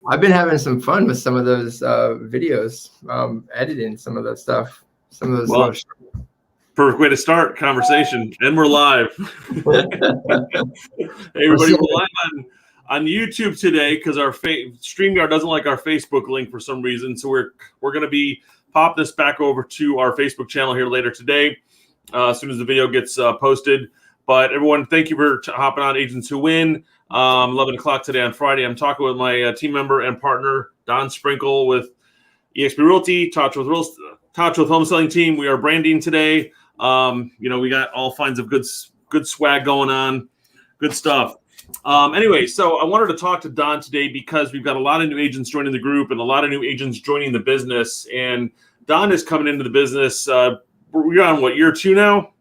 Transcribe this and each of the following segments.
I've been having some fun with some of those videos, editing some of that stuff, some of those. Well, perfect way to start conversation, and we're live. Hey, everybody, we're live on YouTube today because our StreamYard doesn't like our Facebook link for some reason, so we're going to be popping this back over to our Facebook channel here later today, as soon as the video gets posted. But everyone, thank you for hopping on Agents Who Win. 11 o'clock today on Friday. I'm talking with my team member and partner, Don Sprenkel with eXp Realty, Todd with Home Selling Team. We are branding today. We got all kinds of good swag going on, good stuff. Anyway, so I wanted to talk to Don today because we've got a lot of new agents joining the group and a lot of new agents joining the business. And Don is coming into the business. We're on what, year 2 now?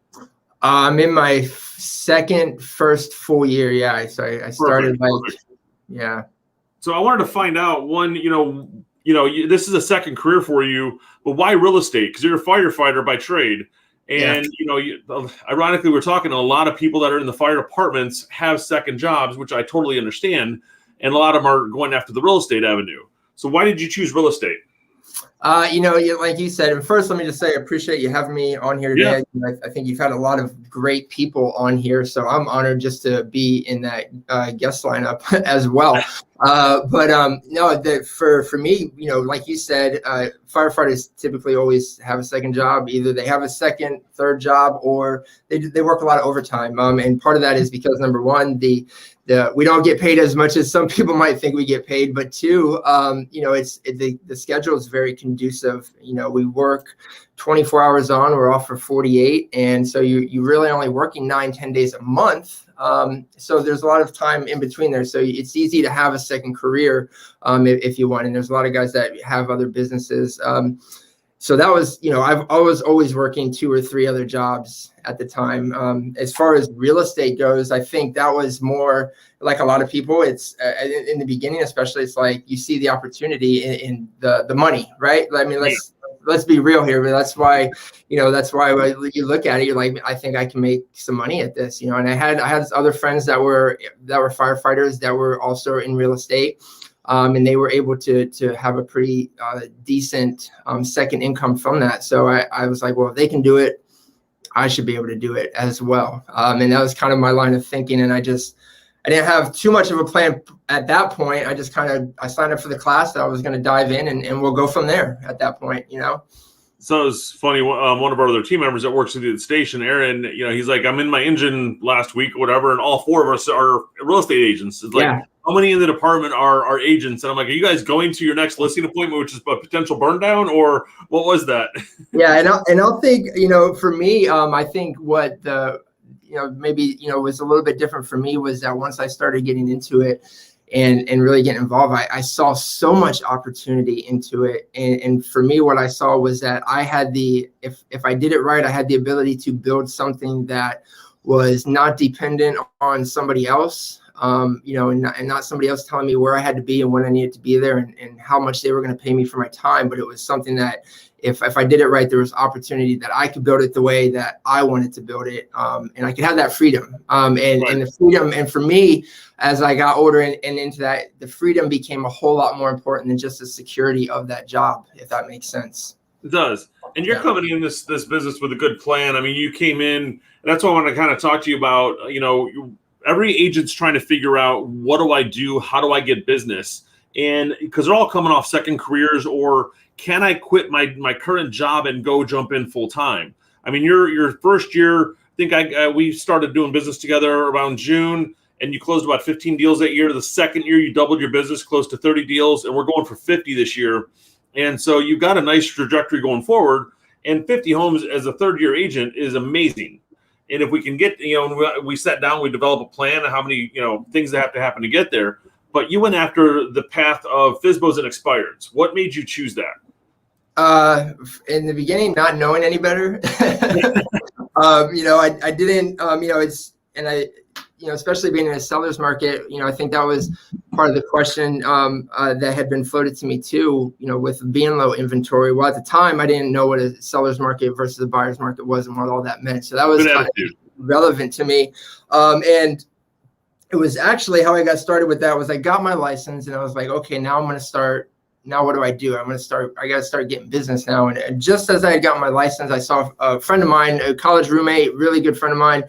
I'm in my first full year. Yeah. So I started Perfect. Yeah. So I wanted to find out one, this is a second career for you, but why real estate? Because you're a firefighter by trade. And, ironically, we're talking to a lot of people that are in the fire departments have second jobs, which I totally understand. And a lot of them are going after the real estate avenue. So why did you choose real estate? Like you said, and first, let me just say, I appreciate you having me on here today. Yeah. I think you've had a lot of great people on here, so I'm honored just to be in that guest lineup as well. For me, like you said, firefighters typically always have a second job. Either they have a second, third job, or they work a lot of overtime. And part of that is because, number one, we don't get paid as much as some people might think we get paid, but two, the schedule is very conducive. We work 24 hours on, we're off for 48. And so you really only working 9-10 days a month. So there's a lot of time in between there. So it's easy to have a second career if you want. And there's a lot of guys that have other businesses. So that was, I was always working 2 or 3 other jobs at the time. As far as real estate goes, I think that was more like a lot of people. It's in the beginning, especially, it's like you see the opportunity in the money, right? I mean, let's be real here, but that's why you look at it, you're like, I think I can make some money at this, and I had other friends that were firefighters that were also in real estate. And they were able to have a pretty decent second income from that. So I was like, well, if they can do it, I should be able to do it as well. And that was kind of my line of thinking. And I didn't have too much of a plan at that point. I signed up for the class that I was going to dive in and we'll go from there at that point, So it's funny. One of our other team members that works at the station, Aaron, he's like, I'm in my engine last week or whatever. And all 4 of us are real estate agents. It's like, how many in the department are agents? And I'm like, are you guys going to your next listing appointment, which is a potential burn down, or what was that? Yeah. And I'll think, for me, I think what maybe, was a little bit different for me was that once I started getting into it and really getting involved, I saw so much opportunity into it. And for me, what I saw was that I had if I did it right, I had the ability to build something that was not dependent on somebody else. And not somebody else telling me where I had to be and when I needed to be there and how much they were going to pay me for my time. But it was something that if I did it right, there was opportunity that I could build it the way that I wanted to build it. And I could have that freedom and the freedom. And for me, as I got older and into that, the freedom became a whole lot more important than just the security of that job, if that makes sense. It does. And you're coming in this business with a good plan. I mean, you came in, and that's what I want to kind of talk to you about. Every agent's trying to figure out, what do I do? How do I get business? And because they're all coming off second careers, or can I quit my current job and go jump in full time? I mean, your first year, I think we started doing business together around June, and you closed about 15 deals that year. The second year, you doubled your business, close to 30 deals, and we're going for 50 this year. And so you've got a nice trajectory going forward. And 50 homes as a third-year agent is amazing. And if we can get, we sat down, we developed a plan of how many, things that have to happen to get there. But you went after the path of FSBOs and expireds. What made you choose that? In the beginning, not knowing any better, I didn't, especially being in a seller's market, I think that was part of the question that had been floated to me too, with being low inventory. Well, at the time, I didn't know what a seller's market versus a buyer's market was and what all that meant. So that was kind of relevant to me. And It was actually how I got started with that was I got my license and I was like, okay, now I'm going to start. Now what do? I got to start getting business now. And just as I had gotten my license, I saw a friend of mine, a college roommate, really good friend of mine.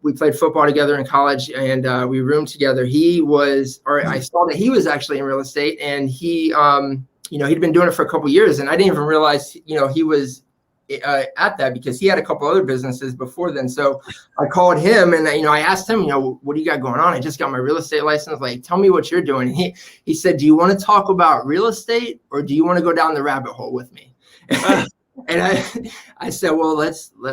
We played football together in college and we roomed together. I saw that he was actually in real estate and he, he'd been doing it for a couple of years and I didn't even realize, he was at that because he had a couple other businesses before then. So I called him and, I asked him, what do you got going on? I just got my real estate license. Like, tell me what you're doing. And he said, do you want to talk about real estate or do you want to go down the rabbit hole with me? And I said, well,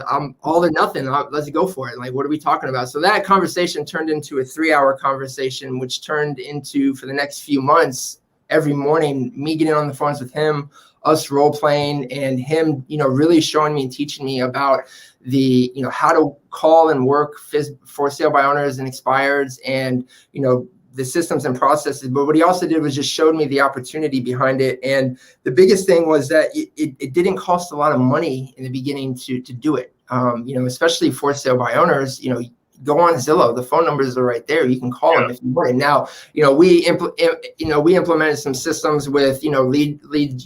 I'm all or nothing. Let's go for it. Like, what are we talking about? So that conversation turned into a 3-hour conversation, which turned into, for the next few months, every morning, me getting on the phones with him, us role playing, and him, really showing me and teaching me about the, how to call and work for sale by owners and expireds and, the systems and processes. But what he also did was just showed me the opportunity behind it. And the biggest thing was that it didn't cost a lot of money in the beginning to do it. Especially for sale by owners, go on Zillow. The phone numbers are right there. You can call them if you want. And now, we implemented some systems with, lead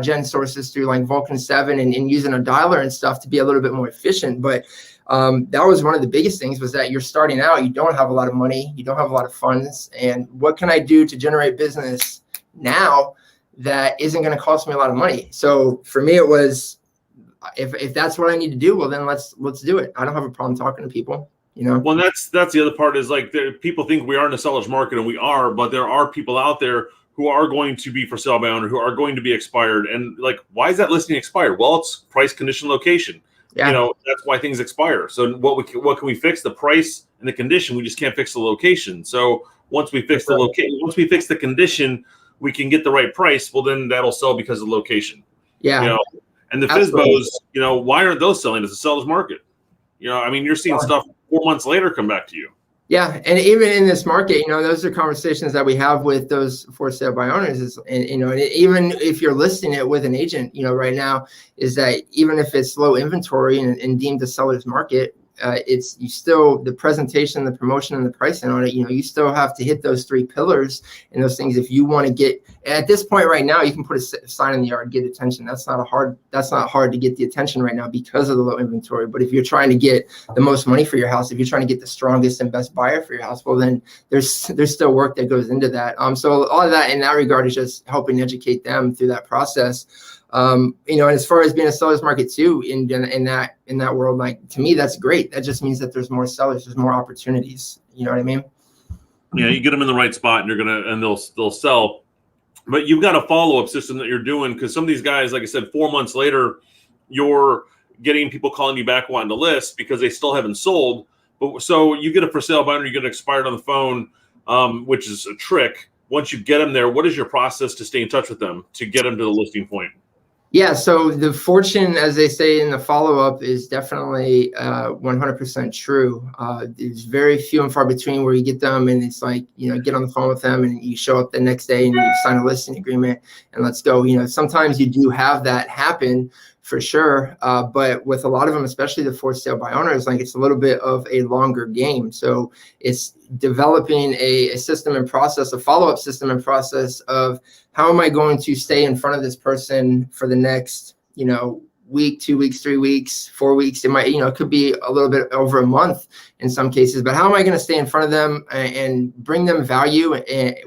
gen sources through like Vulcan 7 and using a dialer and stuff to be a little bit more efficient. But that was one of the biggest things was that you're starting out, you don't have a lot of money, you don't have a lot of funds. And what can I do to generate business now that isn't going to cost me a lot of money? So for me, it was, if that's what I need to do, well, then let's do it. I don't have a problem talking to people. Well, that's the other part is like people think we are in the seller's market and we are, but there are people out there who are going to be for sale by owner, who are going to be expired. And like, why is that listing expired? Well, it's price, condition, location. Yeah. That's why things expire. So what can we fix? The price and the condition. We just can't fix the location. So once we fix the location, once we fix the condition, we can get the right price. Well, then that'll sell because of the location. Yeah. And the FSBOs, why aren't those selling? It's a seller's market. You're seeing stuff 4 months later come back to you. Yeah, and even in this market, those are conversations that we have with those for sale by owners. And even if you're listing it with an agent, right now, is that even if it's low inventory and deemed a seller's market, you still, the presentation, the promotion, and the pricing on it, you still have to hit those 3 pillars and those things. If you want to get, at this point right now, you can put a sign in the yard, get attention. That's not hard to get the attention right now because of the low inventory. But if you're trying to get the most money for your house, if you're trying to get the strongest and best buyer for your house, well, then there's still work that goes into that. So all of that in that regard is just helping educate them through that process. And as far as being a seller's market too, in that world, like, to me, that's great. That just means that there's more sellers, there's more opportunities. You know what I mean? Yeah, you get them in the right spot, and they'll sell. But you've got a follow-up system that you're doing, because some of these guys, like I said, 4 months later, you're getting people calling you back wanting to list because they still haven't sold. But so you get a for sale by owner, you get expired on the phone, which is a trick. Once you get them there, what is your process to stay in touch with them to get them to the listing point? Yeah, so the fortune, as they say in the follow-up, is definitely 100% true. There's very few and far between where you get them and it's like, get on the phone with them and you show up the next day and you sign a listing agreement and let's go. Sometimes you do have that happen for sure. But with a lot of them, especially the for sale by owners, like, it's a little bit of a longer game. So it's developing a system and process, a follow-up system and process of how am I going to stay in front of this person for the next, week, 2 weeks, 3 weeks, 4 weeks. It might, it could be a little bit over a month in some cases, but how am I going to stay in front of them and bring them value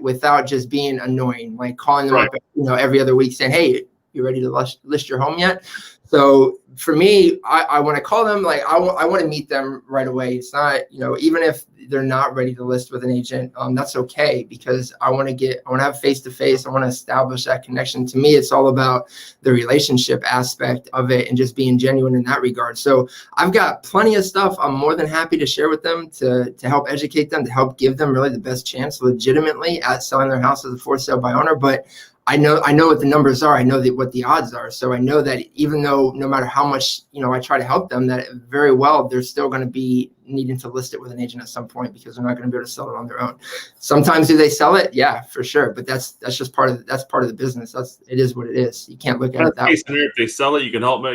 without just being annoying, like calling them up, every other week saying, hey, you ready to list your home yet? So for me, I want to call them, like, I want to meet them right away. It's not, even if they're not ready to list with an agent, that's okay, because I want to have face-to-face. I want to establish that connection. To me, it's all about the relationship aspect of it and just being genuine in that regard. So I've got plenty of stuff I'm more than happy to share with them to help educate them, to help give them really the best chance legitimately at selling their house as a for sale by owner. But I know what the numbers are. I know what the odds are. So I know that even though no matter how much, I try to help them, that very well, they're still going to be needing to list it with an agent at some point because they're not going to be able to sell it on their own. Sometimes do they sell it? Yeah, for sure. But that's just part of the business. It is what it is. You can't look at it that way. If they sell it, you can help me.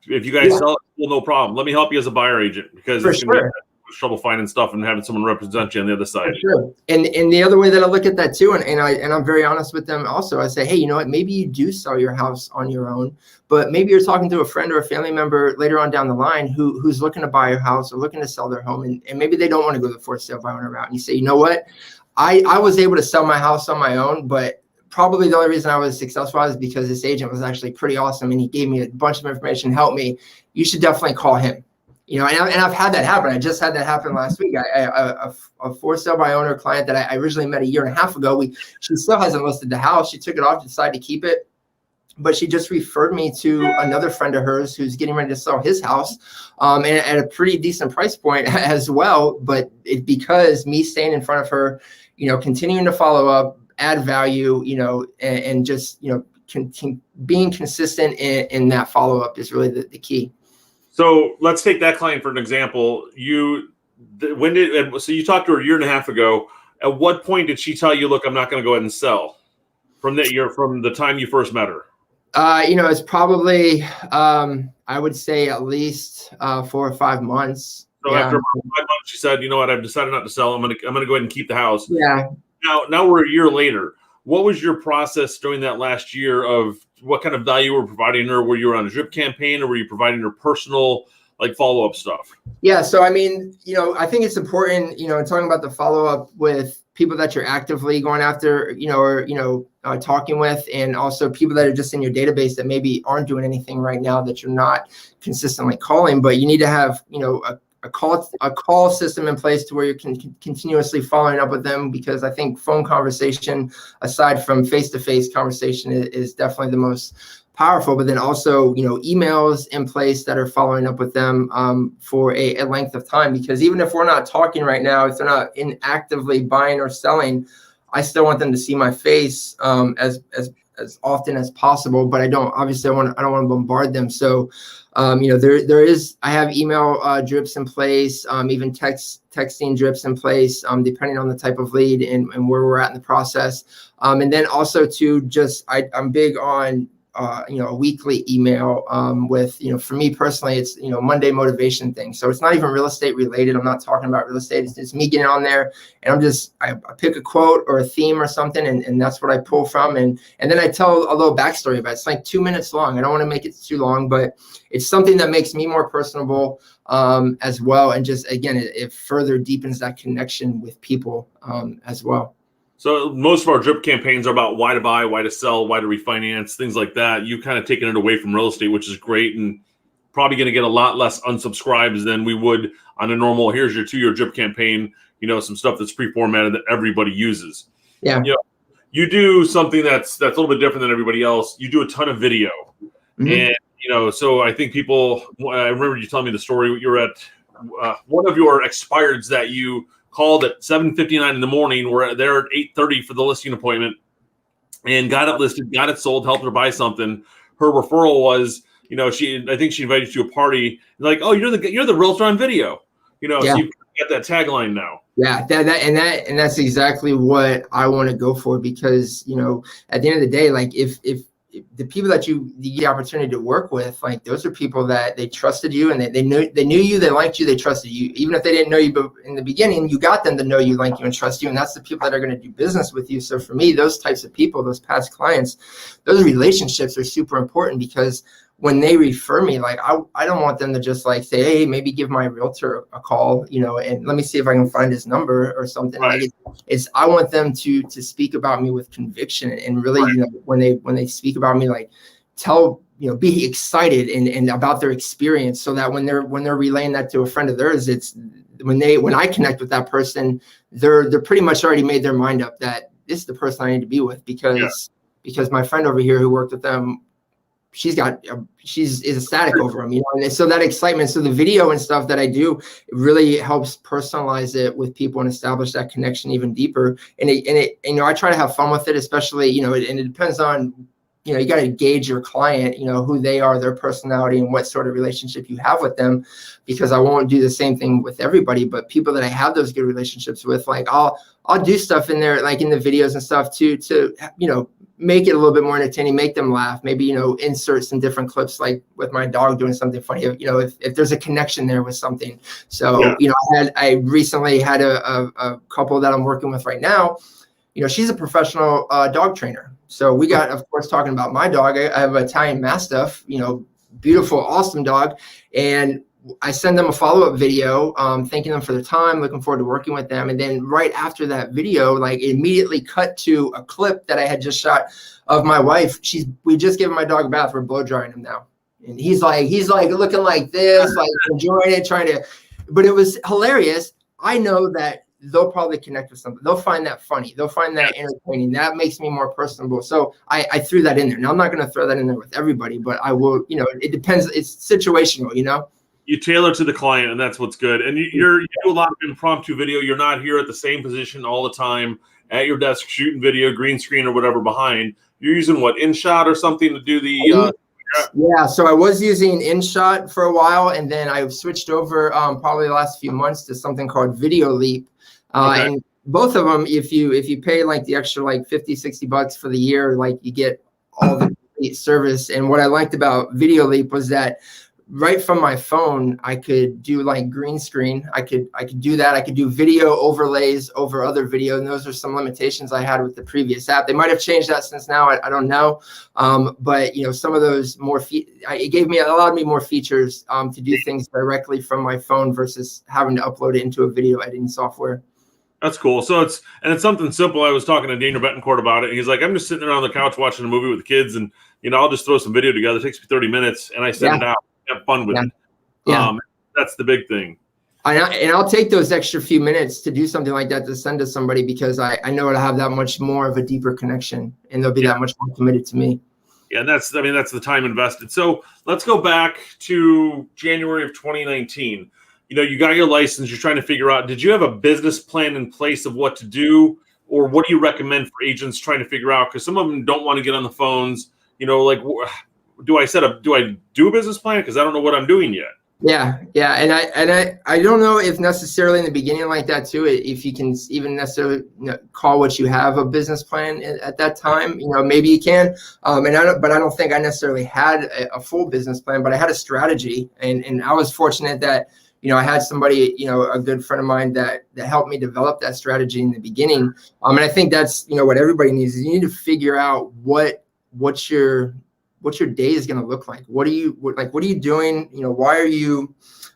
If you guys sell it, well, no problem. Let me help you as a buyer agent because for sure. trouble finding stuff and having someone represent you on the other side. Sure. And the other way that I look at that too, and I'm very honest with them also, I say, hey, you know what, maybe you do sell your house on your own, but maybe you're talking to a friend or a family member later on down the line who's looking to buy your house or looking to sell their home, and maybe they don't want to go the for sale by owner route. And you say, you know what, I was able to sell my house on my own, but probably the only reason I was successful is because this agent was actually pretty awesome and he gave me a bunch of information, helped me. You should definitely call him. You know, and I've had that happen. I just had that happen last week. A for sale by owner client that I originally met a year and a half ago. She still hasn't listed the house. She took it off, decided to keep it, but she just referred me to another friend of hers who's getting ready to sell his house, and at a pretty decent price point as well. But because me staying in front of her, you know, continuing to follow up, add value, you know, and just, you know, being consistent in that follow up is really the key. So let's take that client for an example. So you talked to her a year and a half ago. At what point did she tell you, look, I'm not going to go ahead and sell from the time you first met her? You know, it's probably, I would say at least 4 or 5 months. So after about 5 months, she said, you know what, I've decided not to sell. I'm going to go ahead and keep the house. Yeah. Now we're a year later. What was your process during that last year of what kind of value were providing her? Were you on a drip campaign or were you providing her personal like follow-up stuff? Yeah. So, I mean, you know, I think it's important, you know, in talking about the follow-up with people that you're actively going after, you know, or, you know, talking with, and also people that are just in your database that maybe aren't doing anything right now that you're not consistently calling, but you need to have, you know, a call system in place to where you can continuously following up with them, because I think phone conversation, aside from face-to-face conversation, is definitely the most powerful. But then also, you know, emails in place that are following up with them for a length of time, because even if we're not talking right now, if they're not actively buying or selling, I still want them to see my face as often as possible. But I don't want to bombard them. So you know, I have email drips in place, even texting drips in place, depending on the type of lead and where we're at in the process. And then also I'm big on, you know, a weekly email with, you know, for me personally, it's, you know, Monday motivation thing. So it's not even real estate related. I'm not talking about real estate. It's just me getting on there and I pick a quote or a theme or something, and that's what I pull from. And then I tell a little backstory about it. It's like 2 minutes long. I don't want to make it too long, but it's something that makes me more personable as well. And just, again, it further deepens that connection with people as well. So most of our drip campaigns are about why to buy, why to sell, why to refinance, things like that. You kind of taken it away from real estate, which is great, and probably going to get a lot less unsubscribes than we would on a normal, here's your 2-year drip campaign, you know, some stuff that's pre-formatted that everybody uses. Yeah. You know, you do something that's a little bit different than everybody else. You do a ton of video. Mm-hmm. And, you know, so I think I remember you telling me the story. You're at one of your expireds that you called at 7:59 in the morning. We're there at 8:30 for the listing appointment, and got it listed, got it sold, helped her buy something. Her referral was, you know, I think she invited you to a party. Like, oh, you're the realtor on video, you know. Yeah. So you got that tagline now. Yeah, that's exactly what I want to go for, because, you know, at the end of the day, like if the people that you get the opportunity to work with, like, those are people that they trusted you, and they knew you, they liked you, they trusted you. Even if they didn't know you, but in the beginning, you got them to know you, like you, and trust you. And that's the people that are going to do business with you. So for me, those types of people, those past clients, those relationships are super important, because when they refer me, like, I don't want them to just like say, hey, maybe give my realtor a call, you know, and let me see if I can find his number or something. Right. Like I want them to speak about me with conviction, and really, right, you know, when they speak about me, like, be excited and about their experience, so that when they're relaying that to a friend of theirs, it's when I connect with that person, they're pretty much already made their mind up that this is the person I need to be with, because my friend over here who worked with them, she's ecstatic over them, you know. And so that excitement, so the video and stuff that I do, it really helps personalize it with people and establish that connection even deeper. And it, you know, I try to have fun with it, especially, you know, and it depends on you got to gauge your client, who they are, their personality, and what sort of relationship you have with them, because I won't do the same thing with everybody. But people that I have those good relationships with, like I'll do stuff in there, like in the videos and stuff to make it a little bit more entertaining, make them laugh, maybe, insert some different clips, like with my dog doing something funny, if there's a connection there with something. So, I recently had a couple that I'm working with right now. She's a professional dog trainer. So we got, of course, talking about my dog. I have an Italian Mastiff, beautiful, awesome dog. And I send them a follow-up video, thanking them for their time, looking forward to working with them. And then right after that video, like immediately cut to a clip that I had just shot of my wife. We just gave my dog a bath. We're blow drying him now. And he's like looking like this, like enjoying it, but it was hilarious. I know that they'll probably connect with something. They'll find that funny. They'll find that entertaining. That makes me more personable. So I threw that in there. Now, I'm not going to throw that in there with everybody, but I will, it depends. It's situational, You tailor to the client, and that's what's good. And you do a lot of impromptu video. You're not here at the same position all the time at your desk shooting video, green screen or whatever behind. You're using InShot or something to do the yeah, so I was using InShot for a while, and then I switched over probably the last few months to something called Video Leap. And both of them, if you pay like the extra like $50-$60 for the year, like you get all the service. And what I liked about Video Leap was that right from my phone, I could do like green screen. I could do that. I could do video overlays over other video. And those are some limitations I had with the previous app. They might have changed that since now. I don't know. But some of those it allowed me more features to do things directly from my phone versus having to upload it into a video editing software. That's cool. So it's something simple. I was talking to Daniel Betancourt about it. And he's like, I'm just sitting there on the couch watching a movie with the kids, and I'll just throw some video together. It takes me 30 minutes, and I send it out. Have fun with it. Yeah. That's the big thing. And I'll take those extra few minutes to do something like that to send to somebody, because I know it'll have that much more of a deeper connection, and they'll be that much more committed to me. Yeah, that's the time invested. So let's go back to January of 2019. You got your license. You're trying to figure out, did you have a business plan in place of what to do, or what do you recommend for agents trying to figure out? Because some of them don't want to get on the phones. Do I do a business plan? Because I don't know what I'm doing yet. Yeah. And I don't know if necessarily in the beginning like that too, if you can even necessarily call what you have a business plan at that time. Maybe you can. But I don't think I necessarily had a full business plan, but I had a strategy, and I was fortunate that I had somebody, a good friend of mine that helped me develop that strategy in the beginning. And I think that's what everybody needs is you need to figure out what your day is going to look like. What are you doing? Why are you,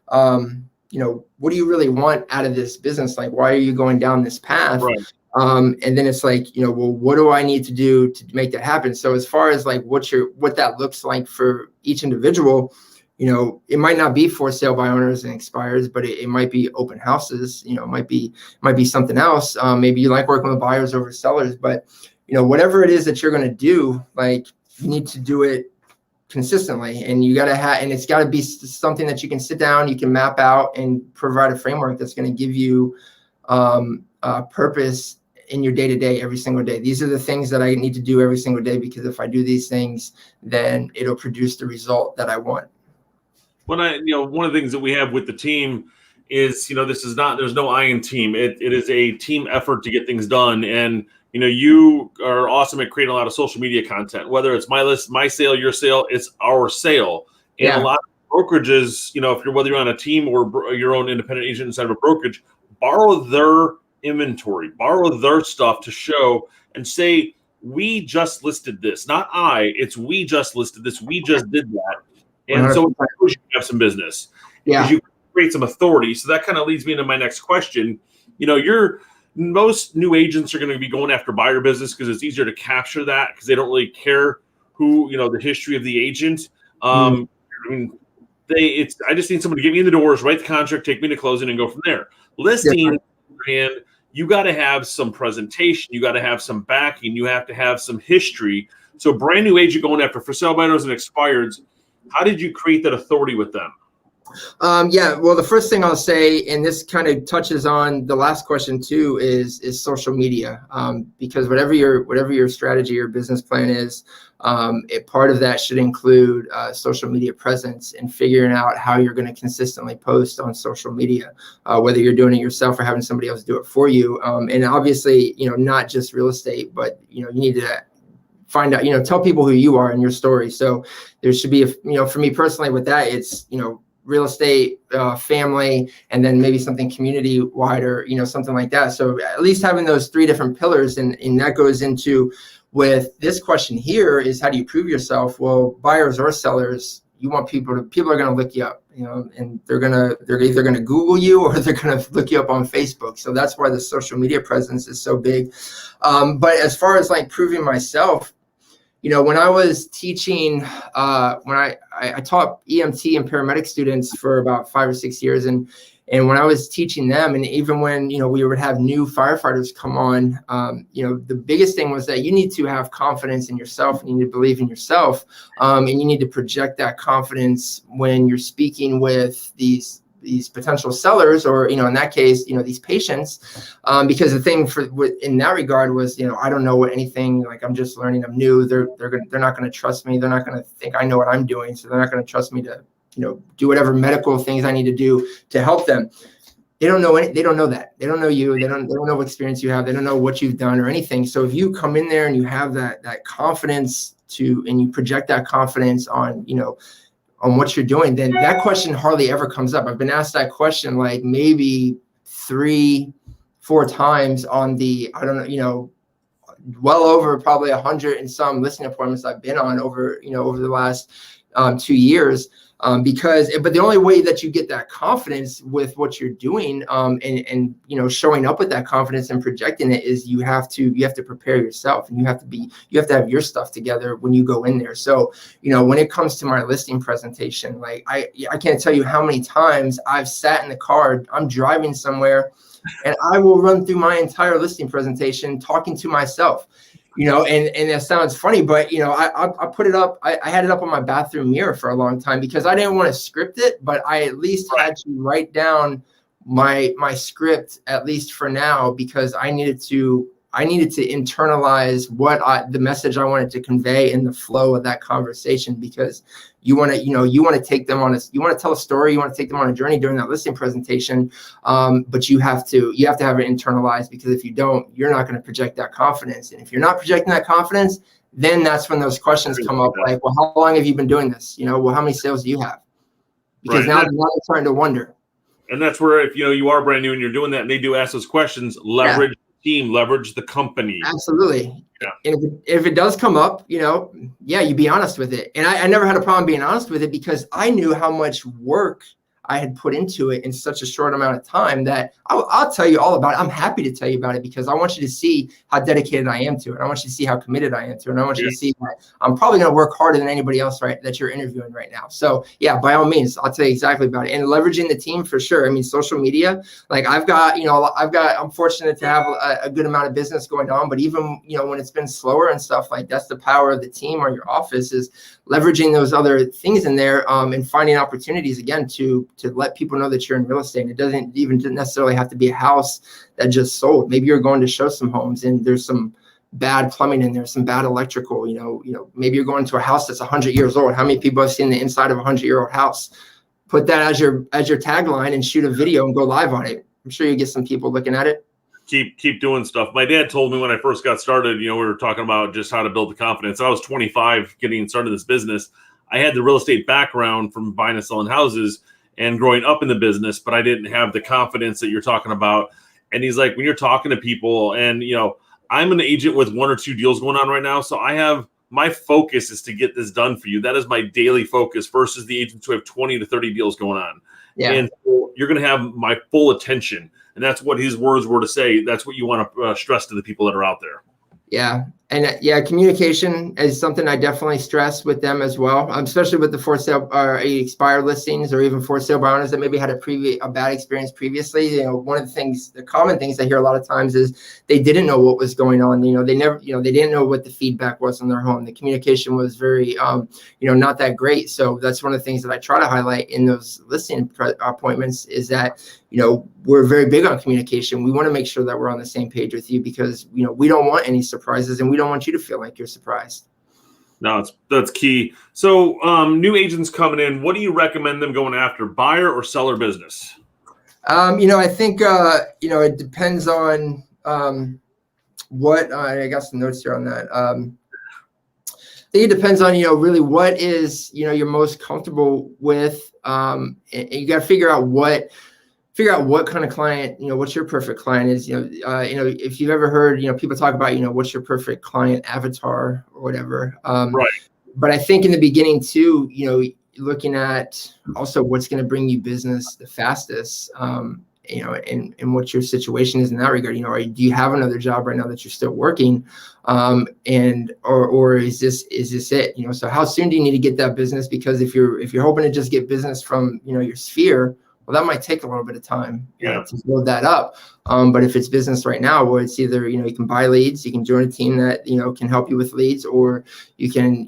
what do you really want out of this business? Like, why are you going down this path? Right. And then it's like, well, what do I need to do to make that happen? So as far as like what that looks like for each individual, it might not be for sale by owners and expires, but it might be open houses. It might be something else. Maybe you like working with buyers over sellers, but whatever it is that you're going to do, like, you need to do it consistently, and you got to and it's got to be something that you can sit down, you can map out, and provide a framework that's going to give you purpose in your day-to-day every single day. These are the things that I need to do every single day, because if I do these things, then it'll produce the result that I want. One of the things that we have with the team is, there's no I in team. It is a team effort to get things done. And, you are awesome at creating a lot of social media content, whether it's my list, my sale, your sale, it's our sale. And a lot of brokerages, whether you're on a team or your own independent agent inside of a brokerage, borrow their inventory, borrow their stuff to show and say, we just listed this, not it's we just listed this, we just did that. And so you have some business, because you create some authority. So that kind of leads me into my next question. Most new agents are going to be going after buyer business because it's easier to capture that, because they don't really care who, the history of the agent. I just need someone to get me in the doors, write the contract, take me to closing, and go from there. Listing, and you got to have some presentation, you got to have some backing, you have to have some history. So brand new agent going after for sale by owners and expireds, how did you create that authority with them? Yeah, well, the first thing I'll say, and this kind of touches on the last question too, is social media. Because whatever your strategy or business plan is, part of that should include social media presence and figuring out how you're going to consistently post on social media, whether you're doing it yourself or having somebody else do it for you. And obviously, not just real estate, but you need to find out, tell people who you are and your story. So there should be, for me personally with that, it's, real estate, family, and then maybe something community wide or, something like that. So at least having those 3 different pillars, and that goes into with this question here is, how do you prove yourself? Well, buyers or sellers, you want people are going to look you up, and they're either going to Google you or they're going to look you up on Facebook. So that's why the social media presence is so big. But as far as like proving myself, when I was teaching, when I taught EMT and paramedic students for about 5 or 6 years, and when I was teaching them, and even when we would have new firefighters come on, the biggest thing was that you need to have confidence in yourself, and you need to believe in yourself, and you need to project that confidence when you're speaking with these potential sellers, or in that case, these patients, because the thing in that regard was, I don't know anything, like I'm just learning, I'm new. They're not going to trust me. They're not going to think I know what I'm doing, so they're not going to trust me to do whatever medical things I need to do to help them. They don't know they don't know that. They don't know you. They don't know what experience you have. They don't know what you've done or anything. So if you come in there and you have that confidence and you project that confidence on what you're doing, then that question hardly ever comes up. I've been asked that question like maybe 3-4 times on the, I don't know, well over probably 100 and some listening appointments I've been on over the last 2 years. But the only way that you get that confidence with what you're doing, and showing up with that confidence and projecting it, is you have to prepare yourself, and you have to have your stuff together when you go in there. So, when it comes to my listing presentation, like I can't tell you how many times I've sat in the car, I'm driving somewhere, and I will run through my entire listing presentation talking to myself. And that sounds funny, but I put it up. I had it up on my bathroom mirror for a long time because I didn't want to script it, but I at least had to write down my script, at least for now, because I needed to internalize the message I wanted to convey in the flow of that conversation, because you want to take them you want to tell a story, you want to take them on a journey during that listing presentation. But you have to have it internalized, because if you don't, you're not going to project that confidence. And if you're not projecting that confidence, then that's when those questions come up, like, well, how long have you been doing this? Well, how many sales do you have? Because now they're starting to wonder. And that's where, if you are brand new and you're doing that, and they do ask those questions, leverage team, leverage the company. Absolutely. Yeah. And if it does come up, you be honest with it. And I never had a problem being honest with it, because I knew how much work I had put into it in such a short amount of time that I'll tell you all about it. I'm happy to tell you about it, because I want you to see how dedicated I am to it. I want you to see how committed I am to it. And I want you to see that I'm probably going to work harder than anybody else, right, that you're interviewing right now. So yeah, by all means, I'll tell you exactly about it. And leveraging the team for sure. I mean, social media, like I'm fortunate to have a good amount of business going on, but even, when it's been slower and stuff, like that's the power of the team or your office, is leveraging those other things in there, and finding opportunities again to let people know that you're in real estate. It doesn't even necessarily have to be a house that just sold. Maybe you're going to show some homes and there's some bad plumbing in there, some bad electrical. Maybe you're going to a house that's 100 years old. How many people have seen the inside of a 100-year-old house? Put that as your tagline and shoot a video and go live on it. I'm sure you get some people looking at it. Keep doing stuff. My dad told me when I first got started, we were talking about just how to build the confidence. I was 25 getting started in this business. I had the real estate background from buying and selling houses and growing up in the business, but I didn't have the confidence that you're talking about. And he's like, when you're talking to people, and I'm an agent with 1 or 2 deals going on right now, so my focus is to get this done for you. That is my daily focus versus the agents who have 20 to 30 deals going on. Yeah. And so you're going to have my full attention. And that's what his words were to say. That's what you want to stress to the people that are out there. Yeah. And yeah, communication is something I definitely stress with them as well, especially with the for sale or expired listings, or even for sale by owners that maybe had a bad experience previously. One of the common things I hear a lot of times is they didn't know what was going on. They didn't know what the feedback was on their home. The communication was very, not that great. So that's one of the things that I try to highlight in those listing appointments is that, we're very big on communication. We want to make sure that we're on the same page with you because, we don't want any surprises and we don't want you to feel like you're surprised. No, that's key. So new agents coming in, what do you recommend them going after, buyer or seller business? I think, it depends on what, I got some notes here on that. I think it depends on, really what is, you're most comfortable with. And you got to figure out what kind of client, what your perfect client is. If you've ever heard, people talk about, what's your perfect client avatar or whatever. Right. But I think in the beginning too, looking at also what's going to bring you business the fastest, and what your situation is in that regard. Do you have another job right now that you're still working? Or is this it? So how soon do you need to get that business? Because if you're hoping to just get business from, your sphere, well, that might take a little bit of time to build that up. But if it's business right now, where it's either, you can buy leads, you can join a team that, can help you with leads, or you can,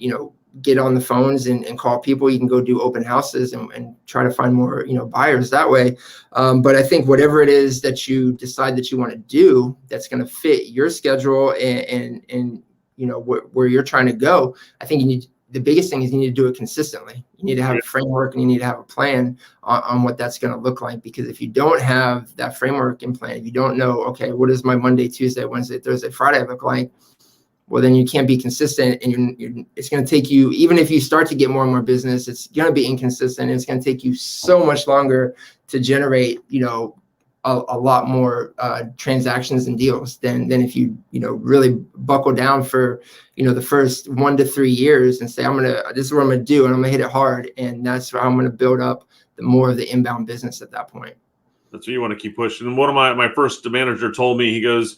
get on the phones and call people. You can go do open houses and try to find more, buyers that way. But I think whatever it is that you decide that you want to do, that's going to fit your schedule and where you're trying to go, I think the biggest thing is you need to do it consistently. You need to have a framework and you need to have a plan on what that's going to look like. Because if you don't have that framework and plan, if you don't know, okay, what does my Monday, Tuesday, Wednesday, Thursday, Friday look like? Well, then you can't be consistent, and it's going to take you, even if you start to get more and more business, it's going to be inconsistent. And it's going to take you so much longer to generate, a lot more transactions and deals than if you, really buckle down for, the first 1 to 3 years and say, this is what I'm going to do, and I'm going to hit it hard. And that's how I'm going to build up more of the inbound business at that point. That's what you want to keep pushing. And one of my first manager told me, he goes,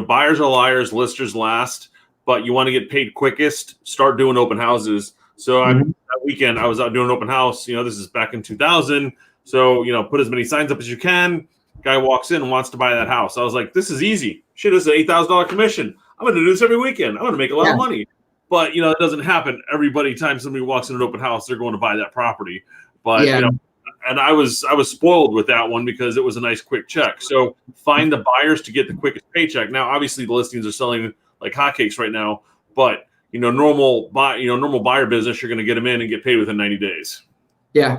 buyers are liars, listers last, but you want to get paid quickest, start doing open houses. So that weekend I was out doing an open house, this is back in 2000. So, put as many signs up as you can. Guy walks in and wants to buy that house. I was like, this is easy. Shit, this is an $8,000 commission. I'm going to do this every weekend. I'm going to make a lot of money. But, it doesn't happen every time somebody walks in an open house, they're going to buy that property. But, and I was spoiled with that one because it was a nice quick check. So find the buyers to get the quickest paycheck. Now, obviously the listings are selling like hotcakes right now, but normal buyer business, you're going to get them in and get paid within 90 days. Yeah.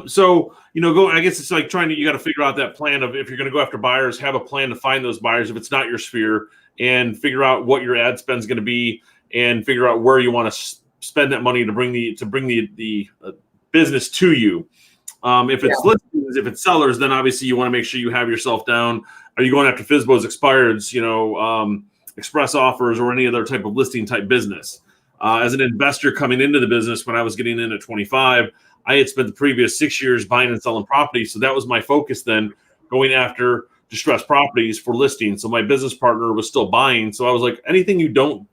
So, I guess it's like you got to figure out that plan of, if you're going to go after buyers, have a plan to find those buyers if it's not your sphere, and figure out what your ad spend is going to be, and figure out where you want to spend that money to bring the business to you. If it's listings, if it's sellers, then obviously you want to make sure you have yourself down. Are you going after FSBOs, expireds, express offers, or any other type of listing type business? As an investor coming into the business, when I was getting in at 25, I had spent the previous 6 years buying and selling properties. So that was my focus then, going after distressed properties for listing. So my business partner was still buying. So I was like, anything you don't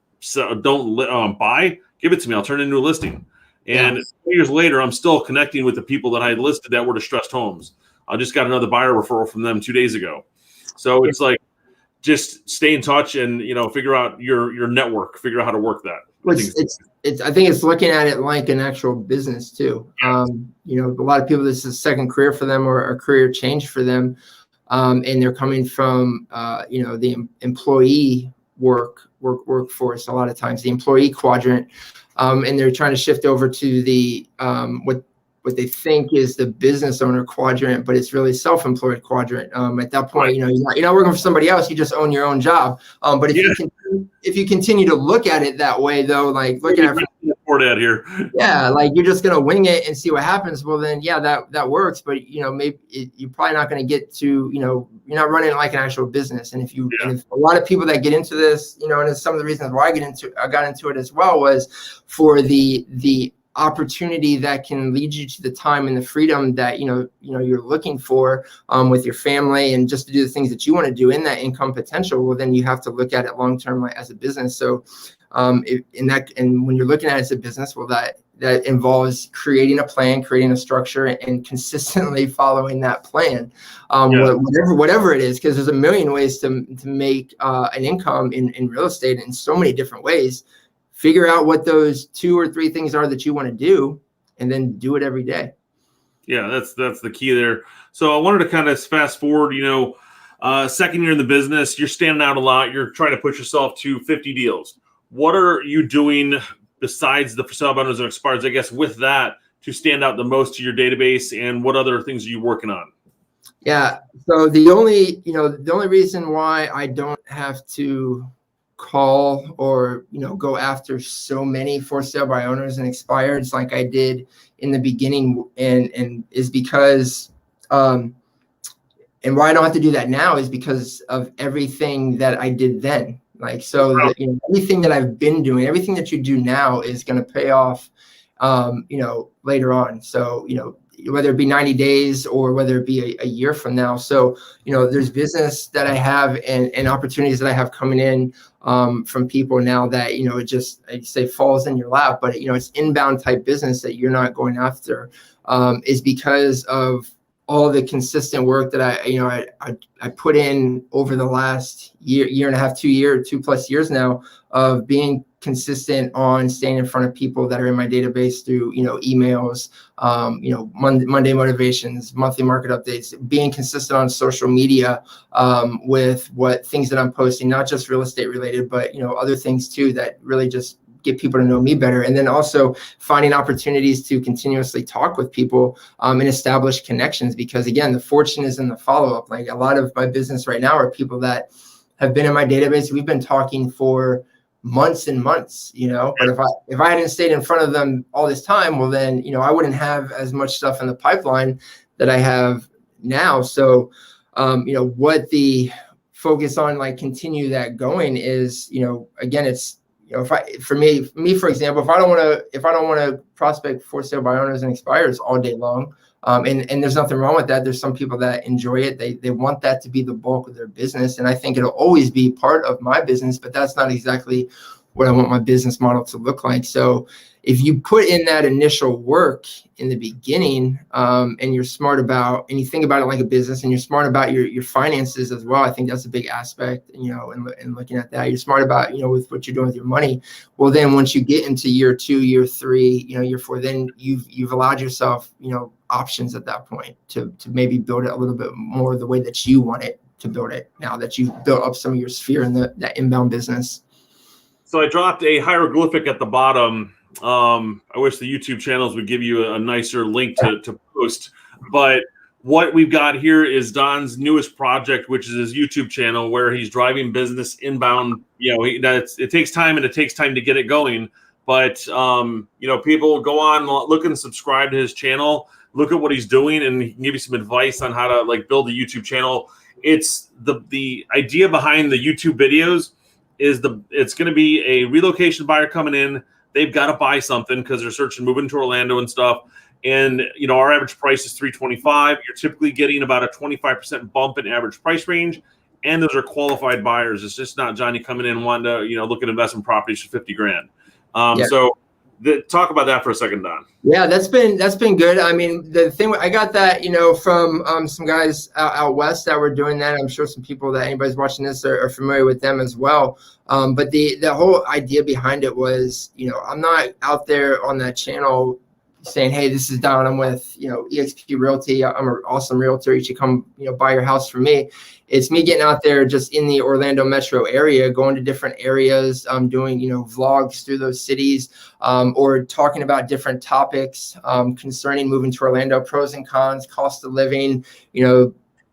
buy, give it to me. I'll turn it into a listing. And 2 years later, I'm still connecting with the people that I had listed that were distressed homes. I just got another buyer referral from them 2 days ago. So it's like, just stay in touch and, figure out your network, figure out how to work that. I think it's looking at it like an actual business too. A lot of people, this is a second career for them or a career change for them. And they're coming from, the employee workforce, a lot of times the employee quadrant. And they're trying to shift over to the, what they think is the business owner quadrant, but it's really self-employed quadrant. At that point, you're not working for somebody else. You just own your own job. But if you continue to look at it that way, though, like looking at here, like you're just gonna wing it and see what happens. Well, then, that works. But maybe you're probably not going to get to, you're not running it like an actual business. And if a lot of people that get into this, and it's some of the reasons why I got into it as well was for the opportunity that can lead you to the time and the freedom that you're looking for with your family, and just to do the things that you want to do in that income potential, well, then you have to look at it long term, like, as a business. So and when you're looking at it as a business, well, that involves creating a plan, creating a structure, and consistently following that plan, whatever it is, because there's a million ways to make an income in real estate in so many different ways. Figure out what those 2 or 3 things are that you want to do, and then do it every day. Yeah, that's the key there. So I wanted to kind of fast forward, second year in the business, you're standing out a lot. You're trying to push yourself to 50 deals. What are you doing besides the for sale by owners and expireds, I guess, with that to stand out the most to your database, and what other things are you working on? Yeah. So the only reason why I don't have to call or go after so many for sale by owners and expireds like I did in the beginning, and is because and why I don't have to do that now is because of everything that I did then. Like, so everything that I've been doing, everything that you do now is going to pay off later on. So whether it be 90 days or whether it be a year from now. So, there's business that I have and opportunities that I have coming in from people now that, it just, I say, falls in your lap, but, it's inbound type business that you're not going after, is because of all the consistent work that I put in over the last year and a half, 2+ years now, of being consistent on staying in front of people that are in my database through, emails, Monday motivations, monthly market updates, being consistent on social media with what things that I'm posting, not just real estate related, but, other things too, that really just get people to know me better. And then also finding opportunities to continuously talk with people and establish connections, because again, the fortune is in the follow-up. Like, a lot of my business right now are people that have been in my database. We've been talking for months and months, but if I hadn't stayed in front of them all this time, well, then, I wouldn't have as much stuff in the pipeline that I have now. So, what the focus on, like, continue that going is, again, it's, for me, for example, if I don't want to prospect for sale by owners and expireds all day long, and there's nothing wrong with that. There's some people that enjoy it. They want that to be the bulk of their business. And I think it'll always be part of my business, but that's not exactly what I want my business model to look like. So if you put in that initial work in the beginning, and you're smart about, and you think about it like a business, and you're smart about your finances as well, I think that's a big aspect, in looking at that. You're smart about, with what you're doing with your money. Well, then once you get into year 2, year 3, year 4, then you've allowed yourself, options at that point to maybe build it a little bit more the way that you want it to build it, now that you've built up some of your sphere in that inbound business. So I dropped a hieroglyphic at the bottom. I wish the YouTube channels would give you a nicer link to post, but what we've got here is Don's newest project, which is his YouTube channel, where he's driving business inbound. It takes time, and it takes time to get it going. But people go on, look and subscribe to his channel, look at what he's doing, and he can give you some advice on how to build a YouTube channel. It's the idea behind the YouTube videos is it's going to be a relocation buyer coming in. They've got to buy something because they're searching, moving to Orlando and stuff. And, our average price is $325. You're typically getting about a 25% bump in average price range. And those are qualified buyers. It's just not Johnny coming in wanting to, look at investment properties for $50,000. So talk about that for a second, Don. Yeah, that's been good. I mean, the thing, I got that, from some guys out west that were doing that. I'm sure some people that anybody's watching this are familiar with them as well. But the whole idea behind it was, I'm not out there on that channel saying, hey, this is Don, I'm with, EXP Realty. I'm an awesome realtor. You should come, buy your house from me. It's me getting out there just in the Orlando metro area, going to different areas, doing, vlogs through those cities, or talking about different topics concerning moving to Orlando, pros and cons, cost of living,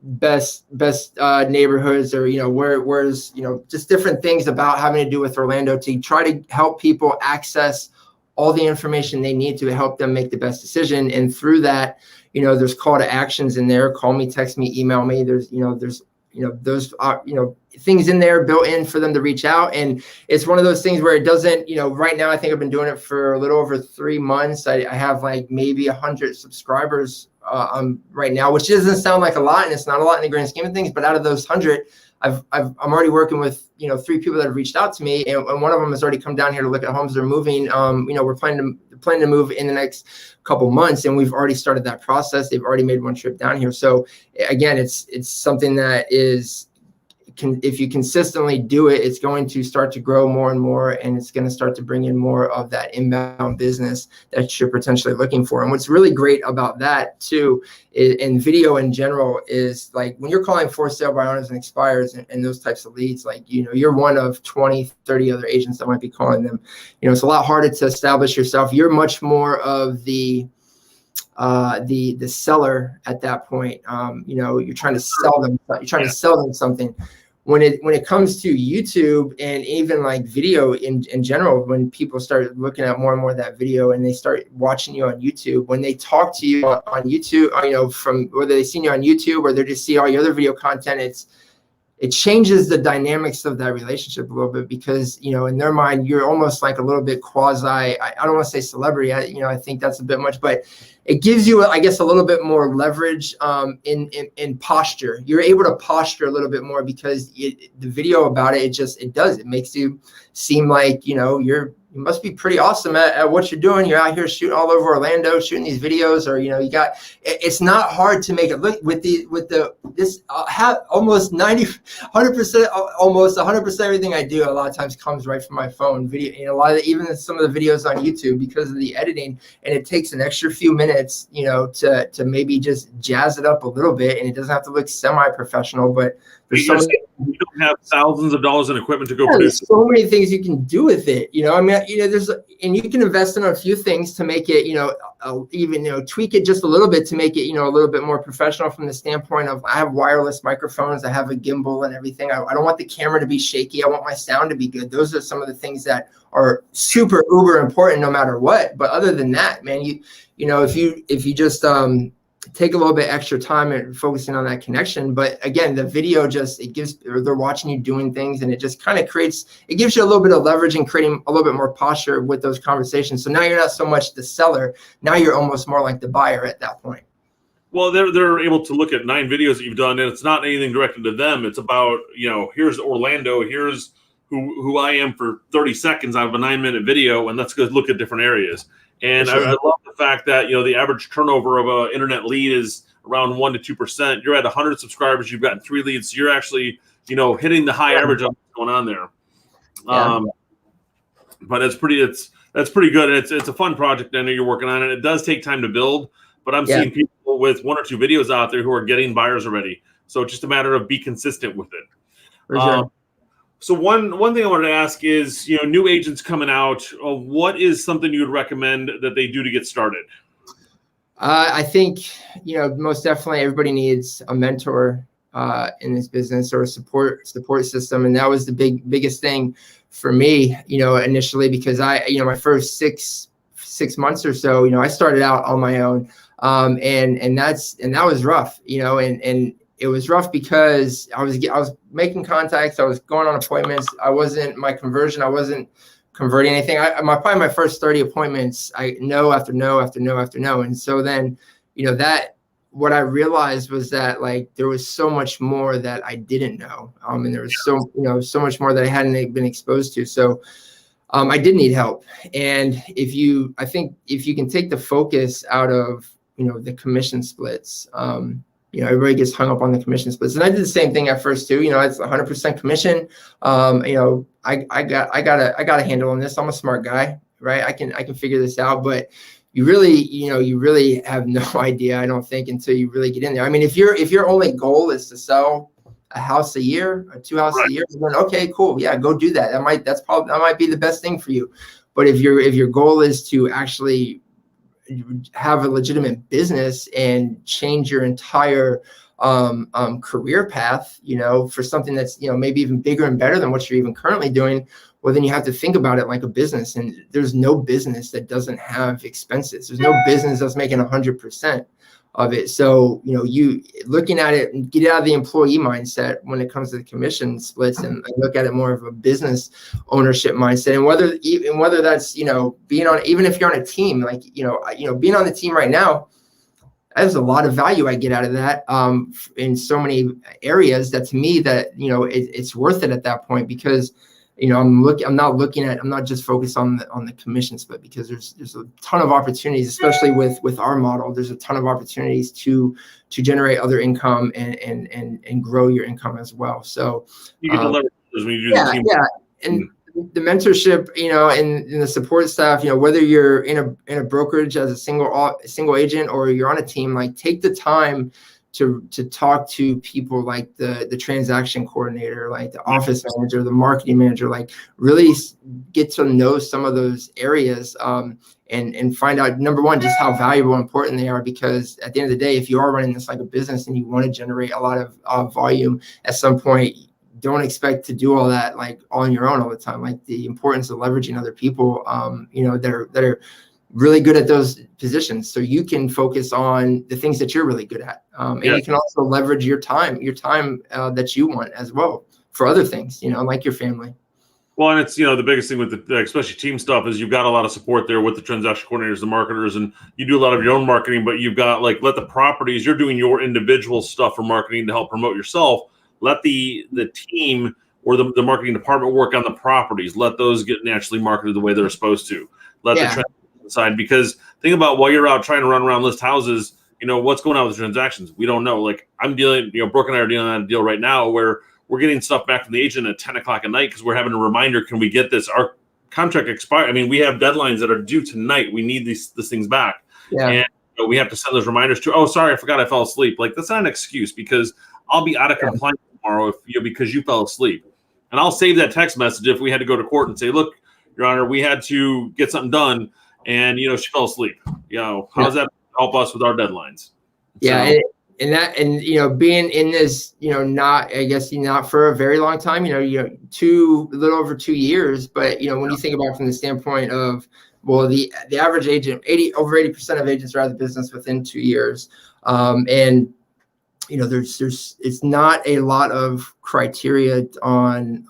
best neighborhoods, or, where's, just different things about having to do with Orlando, to try to help people access all the information they need to help them make the best decision. And through that, there's call to actions in there. Call me, text me, email me. There's those, things in there built in for them to reach out. And it's one of those things where it doesn't, right now, I think I've been doing it for a little over 3 months. I have like maybe 100 subscribers right now, which doesn't sound like a lot, and it's not a lot in the grand scheme of things, but out of those 100, I'm already working with, 3 people that have reached out to me, and one of them has already come down here to look at homes they're moving. We're planning to move in the next couple months, and we've already started that process. They've already made one trip down here. So again, it's something that if you consistently do it, it's going to start to grow more and more, and it's going to start to bring in more of that inbound business that you're potentially looking for. And what's really great about that too, in video in general, is like when you're calling for sale by owners and expires and those types of leads, like, you're one of 20, 30 other agents that might be calling them. It's a lot harder to establish yourself. You're much more of the seller at that point. You're trying to sell them. You're trying to sell them something. When it comes to YouTube and even like video in general, when people start looking at more and more of that video and they start watching you on YouTube, when they talk to you on YouTube, from whether they see you on YouTube or they just see all your other video content, it changes the dynamics of that relationship a little bit, because, in their mind, you're almost like a little bit quasi, I don't want to say celebrity. I think that's a bit much, but it gives you, I guess, a little bit more leverage in posture. You're able to posture a little bit more because the video about it, it makes you seem like, you must be pretty awesome at what you're doing. You're out here shooting all over Orlando, shooting these videos, or, it's not hard to make it look almost 100%, almost 100% everything I do a lot of times comes right from my phone video. Even some of the videos on YouTube, because of the editing, and it takes an extra few minutes, to maybe just jazz it up a little bit, and it doesn't have to look semi-professional, but you don't have thousands of dollars in equipment to go produce. There's so many things you can do with it. And you can invest in a few things to make it, even, tweak it just a little bit to make it, a little bit more professional from the standpoint of, I have wireless microphones, I have a gimbal and everything. I don't want the camera to be shaky. I want my sound to be good. Those are some of the things that are super uber important no matter what. But other than that, man, if you just, take a little bit extra time and focusing on that connection. But again, the video they're watching you doing things, and it just kind of gives you a little bit of leverage and creating a little bit more posture with those conversations. So now you're not so much the seller. Now you're almost more like the buyer at that point. Well, they're able to look at 9 videos that you've done, and it's not anything directed to them. It's about, here's Orlando, here's who I am for 30 seconds out of a 9-minute video, and let's go look at different areas. And I love the fact that, the average turnover of an internet lead is around 1% to 2%. You're at 100 subscribers. You've gotten 3 leads. So you're actually, hitting the high average of what's going on there. Yeah. But that's pretty good. And it's a fun project. I know you're working on it. It does take time to build, but I'm seeing people with 1 or 2 videos out there who are getting buyers already. So it's just a matter of be consistent with it. For sure. So one thing I wanted to ask is, new agents coming out, what is something you would recommend that they do to get started? I think, most definitely everybody needs a mentor in this business, or a support system. And that was the biggest thing for me, initially, because my first six months or so, I started out on my own. And that was rough, and it was rough because I was making contacts. I was going on appointments. I wasn't converting anything. Probably my first 30 appointments, I no after no after no after no. And so then, that what I realized was that, like, there was so much more that I didn't know. And there was so much more that I hadn't been exposed to. So I did need help. And if you can take the focus out of, the commission splits, everybody gets hung up on the commission splits, and I did the same thing at first too. It's 100% commission. I got a handle on this. I'm a smart guy, right? I can figure this out. But you really have no idea, I don't think, until you really get in there. I mean, if your only goal is to sell a house a year or 2 houses a year, then okay, cool, yeah, go do that. That might be the best thing for you. But if your goal is to actually have a legitimate business and change your entire career path, for something that's, maybe even bigger and better than what you're even currently doing, well, then you have to think about it like a business. And there's no business that doesn't have expenses. There's no business that's making 100%. of it. So, you looking at it and get out of the employee mindset when it comes to the commission splits and look at it more of a business ownership mindset. And whether that's, being on, even if you're on a team, like, being on the team right now, there's a lot of value I get out of that in so many areas that to me that, it's worth it at that point because, I'm not just focused on the commission split because there's a ton of opportunities, especially with our model. There's a ton of opportunities to generate other income and grow your income as well. So you get the leverage when you do the team. Yeah. And the mentorship, and the support staff, whether you're in a brokerage as a single agent or you're on a team, like take the time to talk to people like the transaction coordinator, like the office manager, the marketing manager, like really get to know some of those areas and find out, number one, just how valuable and important they are. Because at the end of the day, if you are running this like a business and you want to generate a lot of volume at some point, don't expect to do all that like on your own all the time. Like the importance of leveraging other people, that are really good at those positions, so you can focus on the things that you're really good at, and you can also leverage your time that you want as well for other things, like your family. Well, and it's, the biggest thing with the especially team stuff is you've got a lot of support there with the transaction coordinators, the marketers, and you do a lot of your own marketing, but you've got let the properties, you're doing your individual stuff for marketing to help promote yourself. Let the team or the marketing department work on the properties. Let those get naturally marketed the way they're supposed to. Let the transaction side, because think about while you're out trying to run around list houses, what's going on with the transactions. We don't know. Like I'm dealing, Brooke and I are dealing on a deal right now where we're getting stuff back from the agent at 10 o'clock at night because we're having a reminder. Can we get this? Our contract expired. I mean, we have deadlines that are due tonight. We need these things back. Yeah. And we have to send those reminders to, oh, sorry, I forgot I fell asleep. Like that's not an excuse because I'll be out of compliance tomorrow because you fell asleep. And I'll save that text message if we had to go to court and say, look, Your Honor, we had to get something done. And, she fell asleep. How does that help us with our deadlines? Yeah. So, and being in this, not for a very long time, a little over 2 years. But, when you think about it from the standpoint of, well, the average agent, over 80% of agents are out of the business within 2 years. And, there's it's not a lot of criteria on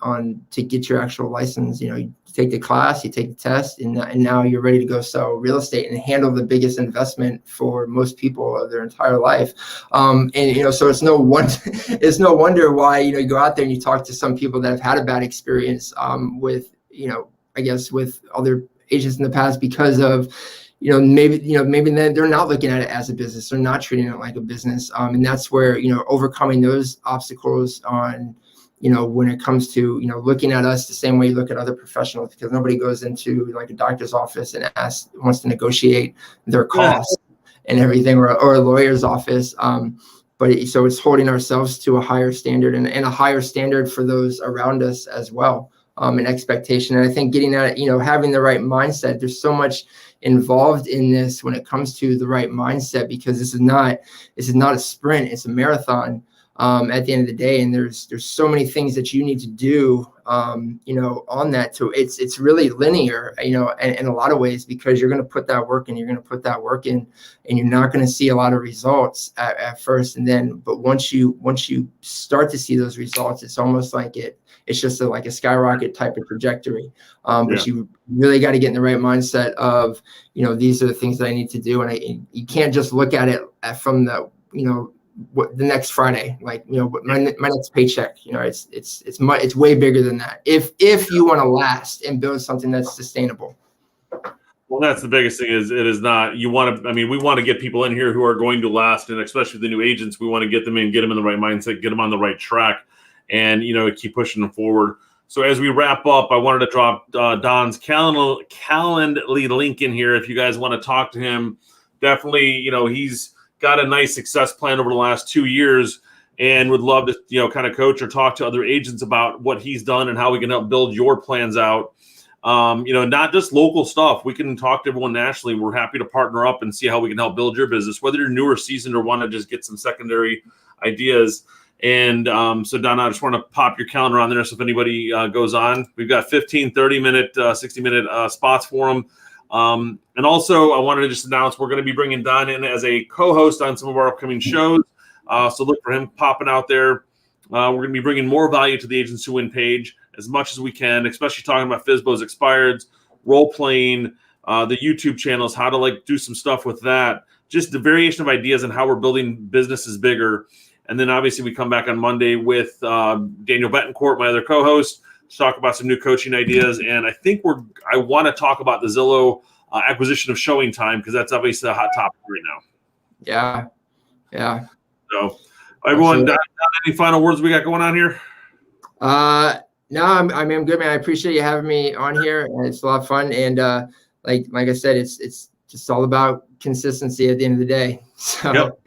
to get your actual license. You take the class, you take the test, and now you're ready to go sell real estate and handle the biggest investment for most people of their entire life. So it's no wonder why, you go out there and you talk to some people that have had a bad experience with, with other agents in the past because of, maybe they're not looking at it as a business. They're not treating it like a business. And that's where, overcoming those obstacles on, when it comes to, looking at us the same way you look at other professionals, because nobody goes into like a doctor's office and wants to negotiate their costs and everything, or a lawyer's office. So it's holding ourselves to a higher standard and a higher standard for those around us as well. An expectation. And I think getting at it, having the right mindset, there's so much involved in this when it comes to the right mindset, because this is not a sprint, it's a marathon at the end of the day. And there's so many things that you need to do, on that. So it's really linear, in a lot of ways, because you're going to put that work in, and you're not going to see a lot of results at first. And then, but once you start to see those results, it's almost like it's just like a skyrocket type of trajectory. But you really got to get in the right mindset of, these are the things that I need to do. And you can't just look at it from the, the next Friday, like, my next paycheck, it's way bigger than that. If you want to last and build something that's sustainable. Well, that's the biggest thing is it is not, we want to get people in here who are going to last. And especially the new agents, we want to get them in, get them in the right mindset, get them on the right track, and, keep pushing them forward. So as we wrap up, I wanted to drop Don's Calendly link in here. If you guys want to talk to him, definitely, he's got a nice success plan over the last 2 years and would love to, kind of coach or talk to other agents about what he's done and how we can help build your plans out. Not just local stuff. We can talk to everyone nationally. We're happy to partner up and see how we can help build your business, whether you're new or seasoned or want to just get some secondary ideas. And so, Don, I just want to pop your calendar on there. So if anybody goes on, we've got 15, 30-minute, 60-minute spots for them. And also, I wanted to just announce we're going to be bringing Don in as a co-host on some of our upcoming shows. So look for him popping out there. We're going to be bringing more value to the Agents Who Win page as much as we can, especially talking about FSBO's expireds, role-playing, the YouTube channels, how to do some stuff with that, just the variation of ideas and how we're building businesses bigger. And then obviously we come back on Monday with Daniel Betancourt, my other co-host, to talk about some new coaching ideas. And I think I want to talk about the Zillow acquisition of Showing Time, because that's obviously a hot topic right now. Yeah. So everyone, Don, any final words we got going on here? No, I'm good, man. I appreciate you having me on here. It's a lot of fun. And like I said, it's just all about consistency at the end of the day. So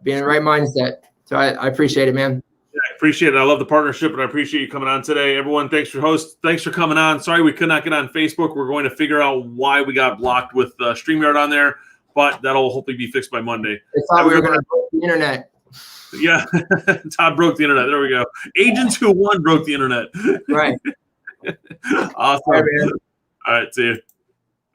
being in the right mindset. So I appreciate it, man. Yeah, I appreciate it. I love the partnership, and I appreciate you coming on today. Everyone, thanks for coming on. Sorry we could not get on Facebook. We're going to figure out why we got blocked with StreamYard on there, but that'll hopefully be fixed by Monday. I thought we were going to break the internet. Yeah, Todd broke the internet. There we go. Agents Who Won broke the internet. Right. Awesome. All right, see you.